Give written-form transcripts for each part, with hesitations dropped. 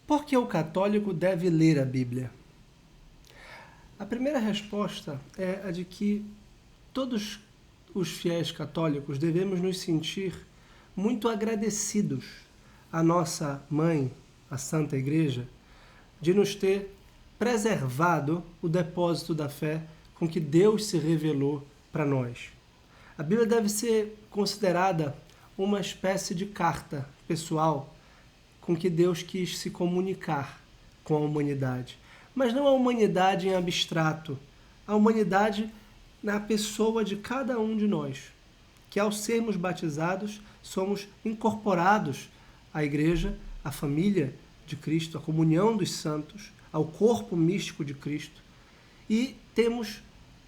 Por que o católico deve ler a Bíblia? A primeira resposta é a de que todos os fiéis católicos devemos nos sentir muito agradecidos à nossa mãe, a Santa Igreja, de nos ter preservado o depósito da fé com que Deus se revelou para nós. A Bíblia deve ser considerada uma espécie de carta pessoal com que Deus quis se comunicar com a humanidade. Mas não a humanidade em abstrato, a humanidade na pessoa de cada um de nós, que ao sermos batizados, somos incorporados à Igreja, à família de Cristo, à comunhão dos santos, ao corpo místico de Cristo, e temos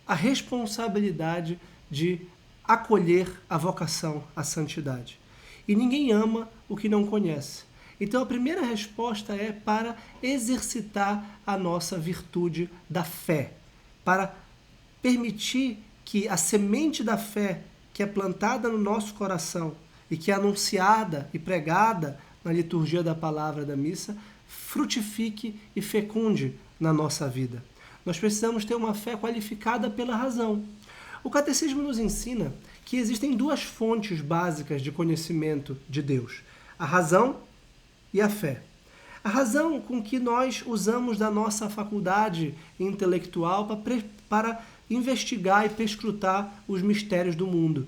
a responsabilidade de acolher a vocação à santidade. E ninguém ama o que não conhece. Então a primeira resposta é para exercitar a nossa virtude da fé, para permitir que a semente da fé que é plantada no nosso coração e que é anunciada e pregada na liturgia da palavra da missa, frutifique e fecunde na nossa vida. Nós precisamos ter uma fé qualificada pela razão. O catecismo nos ensina que existem duas fontes básicas de conhecimento de Deus: a razão e a fé. A razão com que nós usamos da nossa faculdade intelectual para investigar e perscrutar os mistérios do mundo.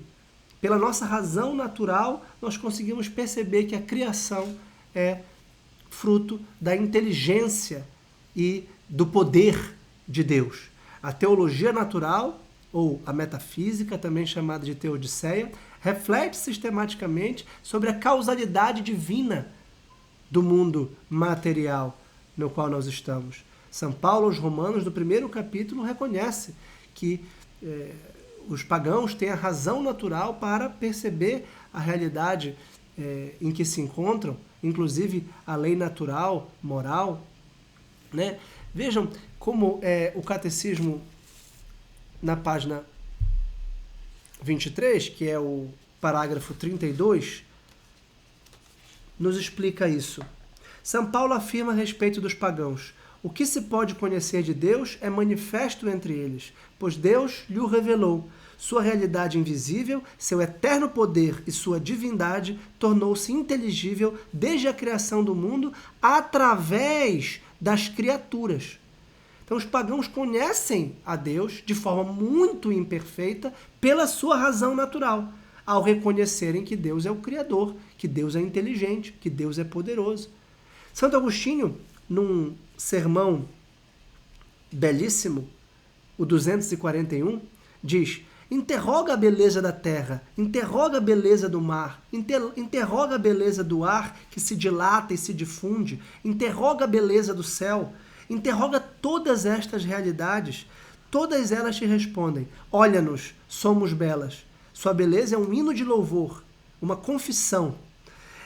Pela nossa razão natural, nós conseguimos perceber que a criação é fruto da inteligência e do poder de Deus. A teologia natural, ou a metafísica, também chamada de teodiceia, reflete sistematicamente sobre a causalidade divina do mundo material no qual nós estamos. São Paulo aos Romanos, no primeiro capítulo, reconhece que os pagãos têm a razão natural para perceber a realidade em que se encontram, inclusive a lei natural, moral, né? Vejam como o catecismo, na página 23, que é o parágrafo 32, nos explica isso. São Paulo afirma a respeito dos pagãos: o que se pode conhecer de Deus é manifesto entre eles, pois Deus lhe o revelou. Sua realidade invisível, seu eterno poder e sua divindade tornou-se inteligível desde a criação do mundo através das criaturas. Então os pagãos conhecem a Deus de forma muito imperfeita pela sua razão natural, ao reconhecerem que Deus é o Criador, que Deus é inteligente, que Deus é poderoso. Santo Agostinho, num sermão belíssimo, o 241, diz: interroga a beleza da terra, interroga a beleza do mar, interroga a beleza do ar que se dilata e se difunde, interroga a beleza do céu, interroga todas estas realidades, todas elas te respondem: olha-nos, somos belas. Sua beleza é um hino de louvor, uma confissão.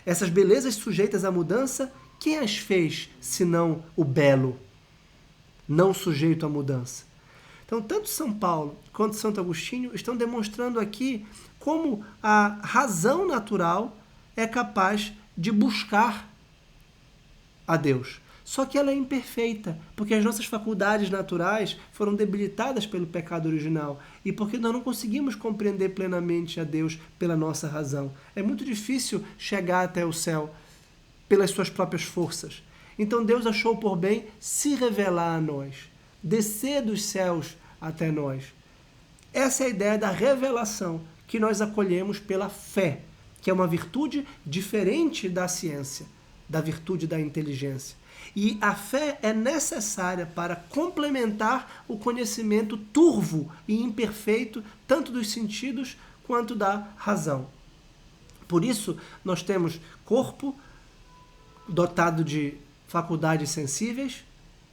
Essas belezas sujeitas à mudança, quem as fez, senão o belo, não sujeito à mudança? Então, tanto São Paulo quanto Santo Agostinho estão demonstrando aqui como a razão natural é capaz de buscar a Deus. Só que ela é imperfeita, porque as nossas faculdades naturais foram debilitadas pelo pecado original e porque nós não conseguimos compreender plenamente a Deus pela nossa razão. É muito difícil chegar até o céu pelas suas próprias forças. Então Deus achou por bem se revelar a nós, descer dos céus até nós. Essa é a ideia da revelação que nós acolhemos pela fé, que é uma virtude diferente da ciência, da virtude da inteligência. E a fé é necessária para complementar o conhecimento turvo e imperfeito, tanto dos sentidos quanto da razão. Por isso, nós temos corpo dotado de faculdades sensíveis,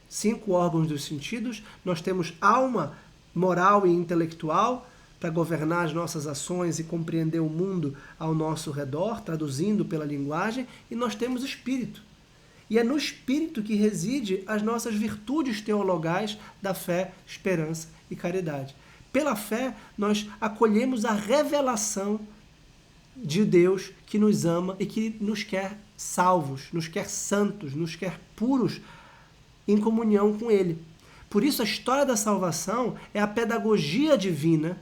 5 órgãos dos sentidos, nós temos alma moral e intelectual para governar as nossas ações e compreender o mundo ao nosso redor, traduzindo pela linguagem, e nós temos espírito. E é no espírito que reside as nossas virtudes teologais da fé, esperança e caridade. Pela fé, nós acolhemos a revelação de Deus que nos ama e que nos quer salvos, nos quer santos, nos quer puros em comunhão com Ele. Por isso, a história da salvação é a pedagogia divina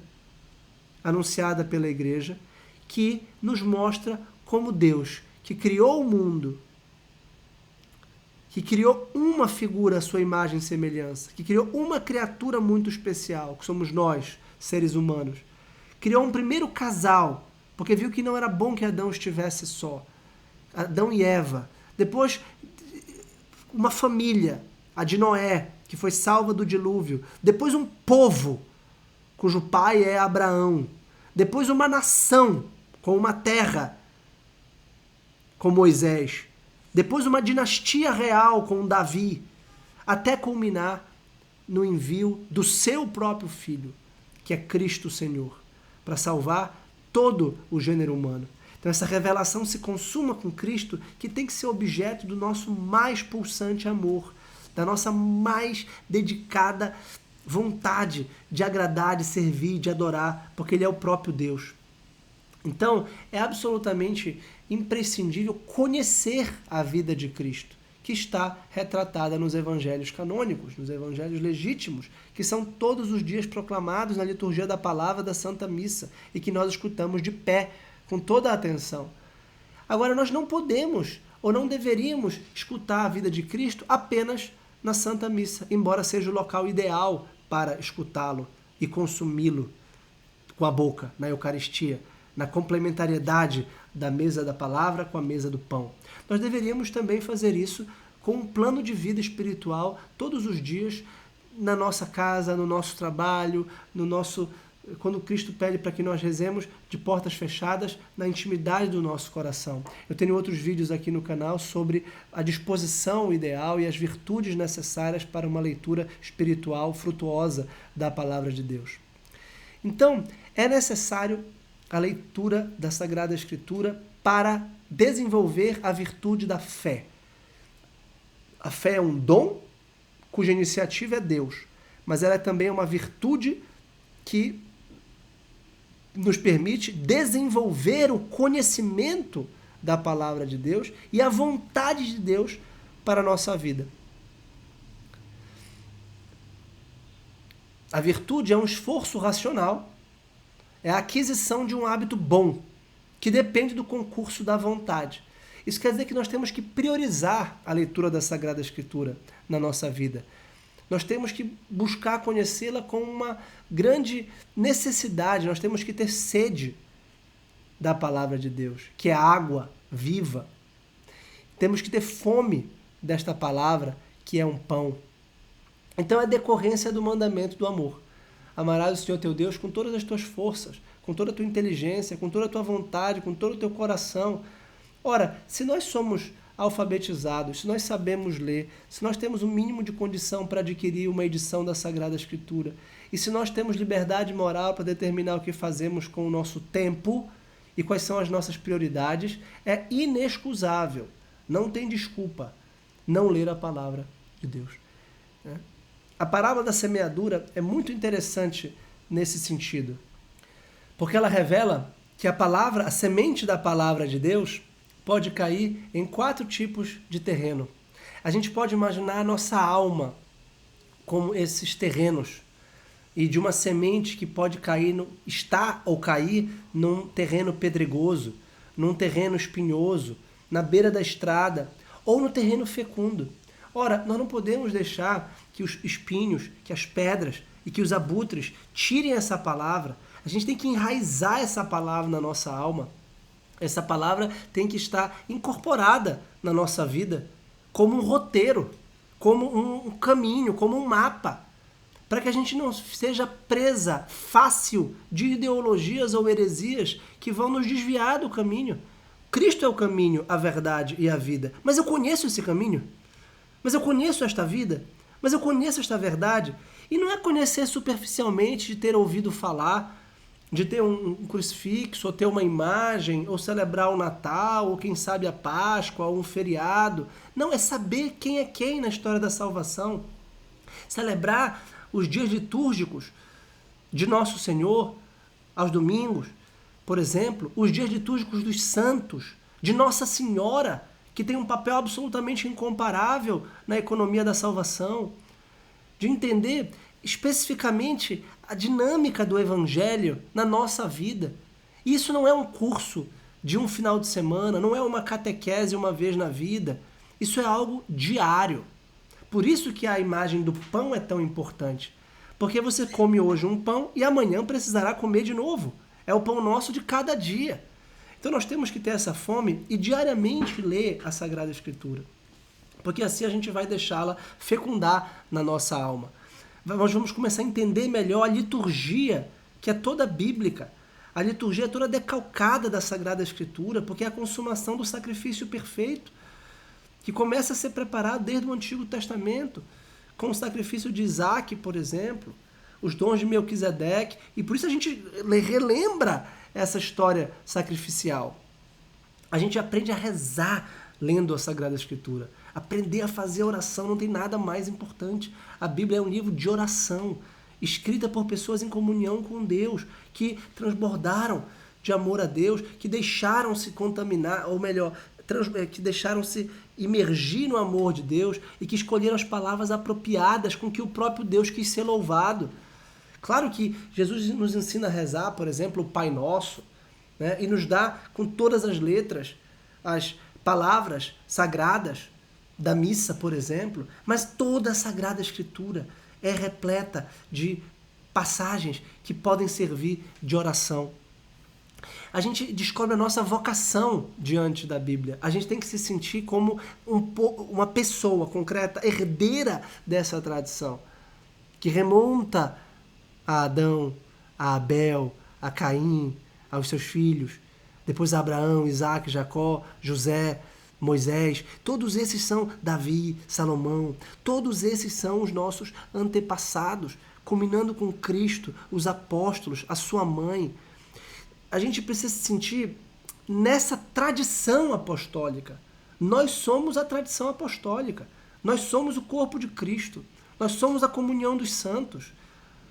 anunciada pela igreja, que nos mostra como Deus, que criou o mundo, que criou uma figura à sua imagem e semelhança, que criou uma criatura muito especial, que somos nós, seres humanos. Criou um primeiro casal, porque viu que não era bom que Adão estivesse só. Adão e Eva. Depois, uma família, a de Noé, que foi salva do dilúvio. Depois um povo, cujo pai é Abraão. Depois uma nação, com uma terra, com Moisés. Depois uma dinastia real, com Davi. Até culminar no envio do seu próprio Filho, que é Cristo Senhor, para salvar todo o gênero humano. Então essa revelação se consuma com Cristo, que tem que ser objeto do nosso mais pulsante amor, da nossa mais dedicada vontade de agradar, de servir, de adorar, porque Ele é o próprio Deus. Então, é absolutamente imprescindível conhecer a vida de Cristo, que está retratada nos evangelhos canônicos, nos evangelhos legítimos, que são todos os dias proclamados na liturgia da palavra da Santa Missa e que nós escutamos de pé, com toda a atenção. Agora, nós não podemos ou não deveríamos escutar a vida de Cristo apenas na Santa Missa, embora seja o local ideal para escutá-lo e consumi-lo com a boca, na Eucaristia, na complementariedade da mesa da palavra com a mesa do pão. Nós deveríamos também fazer isso com um plano de vida espiritual todos os dias, na nossa casa, no nosso trabalho, quando Cristo pede para que nós rezemos de portas fechadas, na intimidade do nosso coração. Eu tenho outros vídeos aqui no canal sobre a disposição ideal e as virtudes necessárias para uma leitura espiritual frutuosa da palavra de Deus. Então, é necessário a leitura da Sagrada Escritura para desenvolver a virtude da fé. A fé é um dom cuja iniciativa é Deus, mas ela é também uma virtude que nos permite desenvolver o conhecimento da palavra de Deus e a vontade de Deus para a nossa vida. A virtude é um esforço racional, é a aquisição de um hábito bom, que depende do concurso da vontade. Isso quer dizer que nós temos que priorizar a leitura da Sagrada Escritura na nossa vida. Nós temos que buscar conhecê-la com uma grande necessidade, nós temos que ter sede da palavra de Deus, que é água viva. Temos que ter fome desta palavra, que é um pão. Então é decorrência do mandamento do amor. Amarás o Senhor teu Deus com todas as tuas forças, com toda a tua inteligência, com toda a tua vontade, com todo o teu coração. Ora, se nós somos alfabetizados, se nós sabemos ler, se nós temos o mínimo de condição para adquirir uma edição da Sagrada Escritura, e se nós temos liberdade moral para determinar o que fazemos com o nosso tempo e quais são as nossas prioridades, é inexcusável, não tem desculpa, não ler a palavra de Deus. A parábola da semeadura é muito interessante nesse sentido, porque ela revela que a semente da palavra de Deus pode cair em 4 tipos de terreno. A gente pode imaginar a nossa alma como esses terrenos, e de uma semente que pode cair, cair num terreno pedregoso, num terreno espinhoso, na beira da estrada, ou no terreno fecundo. Ora, nós não podemos deixar que os espinhos, que as pedras e que os abutres tirem essa palavra. A gente tem que enraizar essa palavra na nossa alma. Essa palavra tem que estar incorporada na nossa vida como um roteiro, como um caminho, como um mapa, para que a gente não seja presa fácil de ideologias ou heresias que vão nos desviar do caminho. Cristo é o caminho, a verdade e a vida. Mas eu conheço esse caminho? Mas eu conheço esta vida? Mas eu conheço esta verdade? E não é conhecer superficialmente, de ter ouvido falar, de ter um crucifixo, ou ter uma imagem, ou celebrar o Natal, ou quem sabe a Páscoa, ou um feriado. Não, é saber quem é quem na história da salvação. Celebrar os dias litúrgicos de Nosso Senhor, aos domingos, por exemplo, os dias litúrgicos dos santos, de Nossa Senhora, que tem um papel absolutamente incomparável na economia da salvação, de entender especificamente a dinâmica do Evangelho na nossa vida. Isso não é um curso de um final de semana, não é uma catequese uma vez na vida. Isso é algo diário. Por isso que a imagem do pão é tão importante. Porque você come hoje um pão e amanhã precisará comer de novo. É o pão nosso de cada dia. Então nós temos que ter essa fome e diariamente ler a Sagrada Escritura. Porque assim a gente vai deixá-la fecundar na nossa alma. Nós vamos começar a entender melhor a liturgia, que é toda bíblica. A liturgia é toda decalcada da Sagrada Escritura, porque é a consumação do sacrifício perfeito, que começa a ser preparado desde o Antigo Testamento, com o sacrifício de Isaac, por exemplo, os dons de Melquisedeque, e por isso a gente relembra essa história sacrificial. A gente aprende a rezar lendo a Sagrada Escritura. Aprender a fazer oração não tem nada mais importante. A Bíblia é um livro de oração, escrita por pessoas em comunhão com Deus, que transbordaram de amor a Deus, que deixaram-se contaminar, ou melhor, que deixaram-se imergir no amor de Deus e que escolheram as palavras apropriadas com que o próprio Deus quis ser louvado. Claro que Jesus nos ensina a rezar, por exemplo, o Pai Nosso, né? E nos dá com todas as letras as palavras sagradas da missa, por exemplo, mas toda a Sagrada Escritura é repleta de passagens que podem servir de oração. A gente descobre a nossa vocação diante da Bíblia. A gente tem que se sentir como uma pessoa concreta, herdeira dessa tradição, que remonta a Adão, a Abel, a Caim, aos seus filhos, depois a Abraão, Isaac, Jacó, José, Moisés. Todos esses são Davi, Salomão. Todos esses são os nossos antepassados, culminando com Cristo, os apóstolos, a sua mãe. A gente precisa se sentir nessa tradição apostólica. Nós somos a tradição apostólica. Nós somos o corpo de Cristo. Nós somos a comunhão dos santos.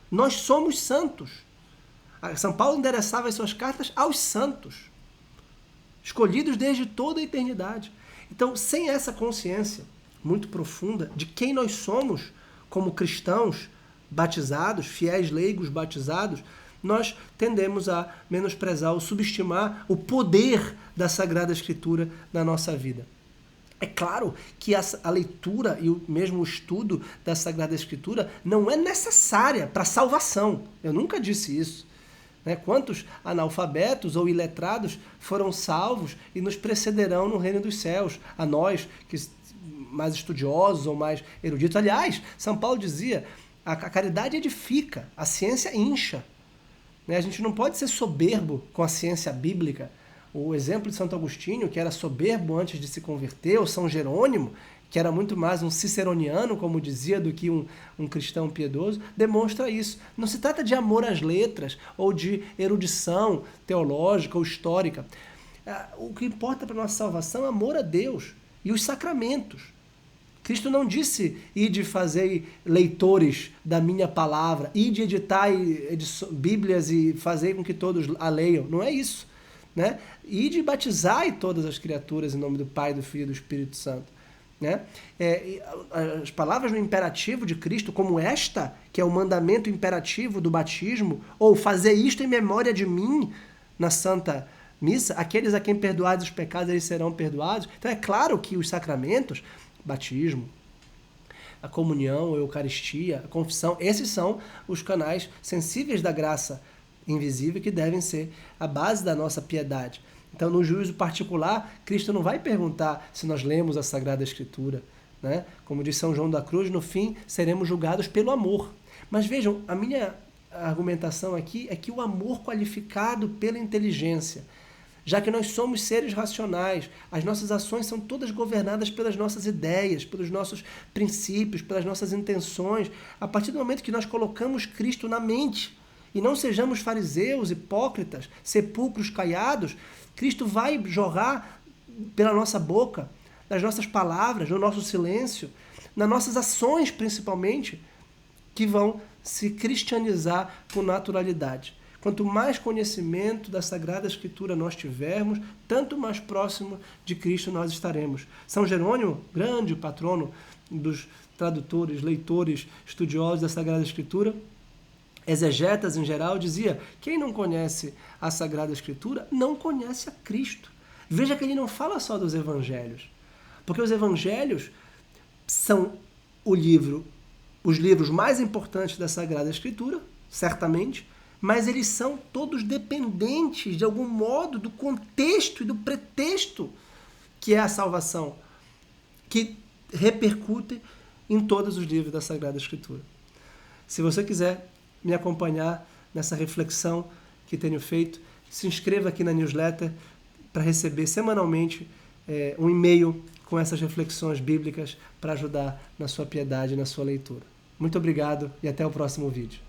Nós somos santos. São Paulo endereçava as suas cartas aos santos, escolhidos desde toda a eternidade. Então, sem essa consciência muito profunda de quem nós somos como cristãos batizados, fiéis leigos batizados, nós tendemos a menosprezar ou subestimar o poder da Sagrada Escritura na nossa vida. É claro que a leitura e mesmo o estudo da Sagrada Escritura não é necessária para a salvação. Eu nunca disse isso. Quantos analfabetos ou iletrados foram salvos e nos precederão no reino dos céus? A nós, que mais estudiosos ou mais eruditos. Aliás, São Paulo dizia, a caridade edifica, a ciência incha. A gente não pode ser soberbo com a ciência bíblica. O exemplo de Santo Agostinho, que era soberbo antes de se converter, ou São Jerônimo, que era muito mais um ciceroniano, como dizia, do que um cristão piedoso, demonstra isso. Não se trata de amor às letras, ou de erudição teológica ou histórica. O que importa para a nossa salvação é amor a Deus e os sacramentos. Cristo não disse, ide fazer leitores da minha palavra, ide editar bíblias e fazer com que todos a leiam. Não é isso. Ide batizar todas as criaturas em nome do Pai, do Filho e do Espírito Santo. As palavras no imperativo de Cristo, como esta, que é o mandamento imperativo do batismo, ou fazer isto em memória de mim, na Santa Missa, aqueles a quem perdoados os pecados, eles serão perdoados. Então é claro que os sacramentos, batismo, a comunhão, a Eucaristia, a confissão, esses são os canais sensíveis da graça invisível que devem ser a base da nossa piedade. Então, no juízo particular, Cristo não vai perguntar se nós lemos a Sagrada Escritura. Como diz São João da Cruz, no fim seremos julgados pelo amor. Mas vejam, a minha argumentação aqui é que o amor qualificado pela inteligência, já que nós somos seres racionais, as nossas ações são todas governadas pelas nossas ideias, pelos nossos princípios, pelas nossas intenções. A partir do momento que nós colocamos Cristo na mente e não sejamos fariseus, hipócritas, sepulcros caiados, Cristo vai jorrar pela nossa boca, nas nossas palavras, no nosso silêncio, nas nossas ações principalmente, que vão se cristianizar com naturalidade. Quanto mais conhecimento da Sagrada Escritura nós tivermos, tanto mais próximo de Cristo nós estaremos. São Jerônimo, grande patrono dos tradutores, leitores, estudiosos da Sagrada Escritura, exegetas em geral, dizia: quem não conhece a Sagrada Escritura não conhece a Cristo. Veja que ele não fala só dos evangelhos, porque os evangelhos são os livros mais importantes da Sagrada Escritura, certamente, mas eles são todos dependentes, de algum modo, do contexto e do pretexto que é a salvação, que repercute em todos os livros da Sagrada Escritura. Se você quiser me acompanhar nessa reflexão que tenho feito, se inscreva aqui na newsletter para receber semanalmente um e-mail com essas reflexões bíblicas para ajudar na sua piedade e na sua leitura. Muito obrigado e até o próximo vídeo.